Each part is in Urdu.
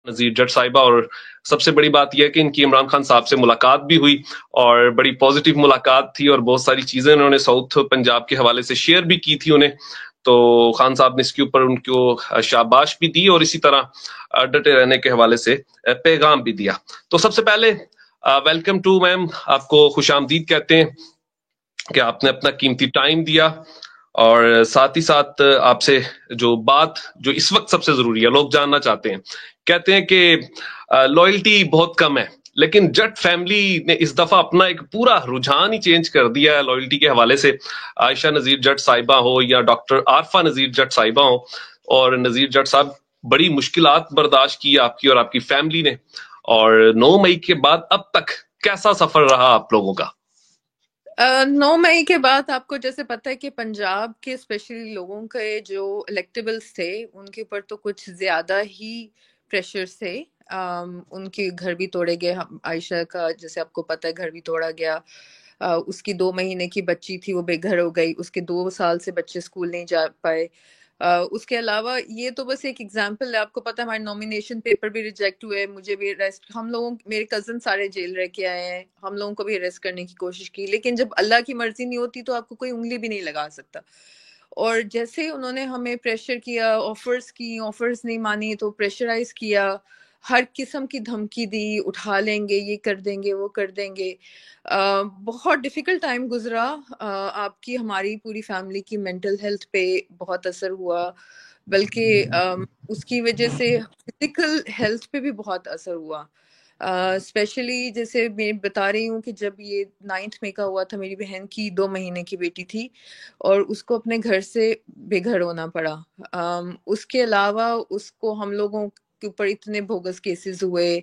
نذیر جٹ صاحبہ، اور سب سے بڑی بات یہ ہے کہ ان کی عمران خان صاحب سے ملاقات بھی ہوئی اور بڑی پازیٹیو ملاقات تھی، اور بہت ساری چیزیں انہوں نے ساؤتھ پنجاب کے حوالے سے شیئر بھی کی تھی انہیں. تو خان صاحب نے اس کے اوپر ان کو شاباش بھی دی اور اسی طرح ڈٹے رہنے کے حوالے سے پیغام بھی دیا. تو سب سے پہلے ویلکم ٹو میم، آپ کو خوش آمدید کہتے ہیں کہ آپ نے اپنا قیمتی ٹائم دیا، اور ساتھ ہی ساتھ آپ سے جو بات جو اس وقت سب سے ضروری ہے، لوگ جاننا چاہتے ہیں، کہتے ہیں کہ لائلٹی بہت کم ہے، لیکن جٹ فیملی نے اس دفعہ اپنا ایک پورا رجحان ہی چینج کر دیا ہے لائلٹی کے حوالے سے. عائشہ نذیر جٹ صاحبہ ہو یا ڈاکٹر عارفہ نذیر جٹ صاحبہ ہو، اور نذیر جٹ صاحب بڑی مشکلات برداشت کی آپ کی اور آپ کی فیملی نے، اور 9 مئی کے بعد اب تک کیسا سفر رہا آپ لوگوں کا؟ 9 مئی کے بعد آپ کو جیسے پتہ ہے کہ پنجاب کے اسپیشلی لوگوں کے جو الیکٹیبلز تھے ان کے اوپر تو کچھ زیادہ ہی پریشرز تھے. ان کے گھر بھی توڑے گئے. عائشہ کا جیسے آپ کو پتہ ہے گھر بھی توڑا گیا. اس کی 2 مہینے کی بچی تھی وہ بے گھر ہو گئی. اس کے 2 سال سے بچے اسکول نہیں جا پائے. اس کے علاوہ یہ تو بس ایک ایگزامپل ہے. آپ کو پتہ ہے ہمارے نومینیشن پیپر بھی ریجیکٹ ہوئے. مجھے بھی اریسٹ، ہم لوگوں میرے کزن سارے جیل رہ کے آئے ہیں. ہم لوگوں کو بھی اریسٹ کرنے کی کوشش کی، لیکن جب اللہ کی مرضی نہیں ہوتی تو آپ کو کوئی انگلی بھی نہیں لگا سکتا. اور جیسے انہوں نے ہمیں پریشر کیا، آفرز نہیں مانی تو پریشرائز کیا، ہر قسم کی دھمکی دی، اٹھا لیں گے، یہ کر دیں گے، وہ کر دیں گے. بہت ڈیفیکلٹ ٹائم گزرا. آپ کی ہماری پوری فیملی کی مینٹل ہیلتھ پہ بہت اثر ہوا، بلکہ اس کی وجہ سے فزیکل ہیلتھ پہ بھی بہت اثر ہوا. اسپیشلی جیسے میں بتا رہی ہوں کہ جب یہ 9 مئی کا ہوا تھا، میری بہن کی 2 مہینے کی بیٹی تھی اور اس کو اپنے گھر سے بے گھر ہونا پڑا. اس کے علاوہ اس کو ہم لوگوں کے اوپر اتنے بوگس کیسز ہوئے،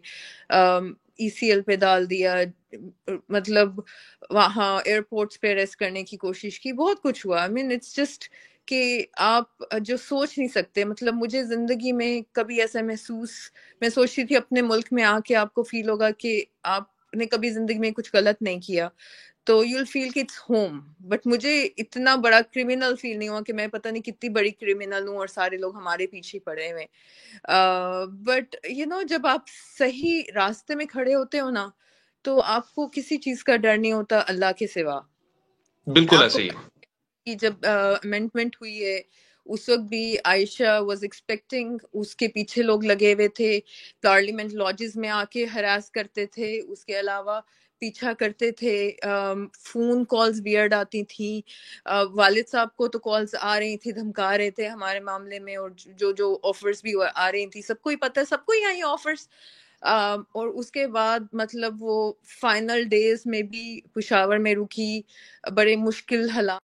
ECL پہ ڈال دیا، مطلب وہاں ایئرپورٹس پہ اریسٹ کرنے کی کوشش کی، بہت کچھ ہوا. آئی مین اٹس جسٹ کہ آپ جو سوچ نہیں سکتے. مطلب مجھے زندگی میں کبھی ایسا میں سوچتی تھی اپنے ملک میں آ کے آپ کو فیل ہوگا کہ آپ نے کبھی زندگی میں کچھ غلط نہیں کیا تو یو ول فیل کہ اٹس ہوم. بٹ مجھے اتنا بڑا کرمنل فیل نہیں ہوا کہ میں پتہ نہیں کتنی بڑی کرمنل ہوں اور سارے لوگ ہمارے پیچھے پڑے ہوئے. بٹ جب آپ صحیح راستے میں کھڑے ہوتے ہو نا تو آپ کو کسی چیز کا ڈر نہیں ہوتا اللہ کے سوا. بالکل آپ کو ایسے ہی. کہ جب امینڈمنٹ ہوئی ہے اس وقت بھی عائشہ واز ایکسپیکٹنگ، اس کے پیچھے لوگ لگے ہوئے تھے، پارلیمنٹ لاجز میں آ کے ہراس کرتے تھے، اس کے علاوہ پیچھا کرتے تھے، فون کالز ویئرڈ آتی تھیں. والد صاحب کو تو کالز آ رہی تھی، دھمکا رہے تھے ہمارے معاملے میں، اور جو آفرز بھی آ رہی تھی سب کو ہی پتہ ہے، سب کو ہی آئی آفرز. اور اس کے بعد مطلب وہ فائنل ڈیز میں بھی پشاور میں رکی، بڑے مشکل حالات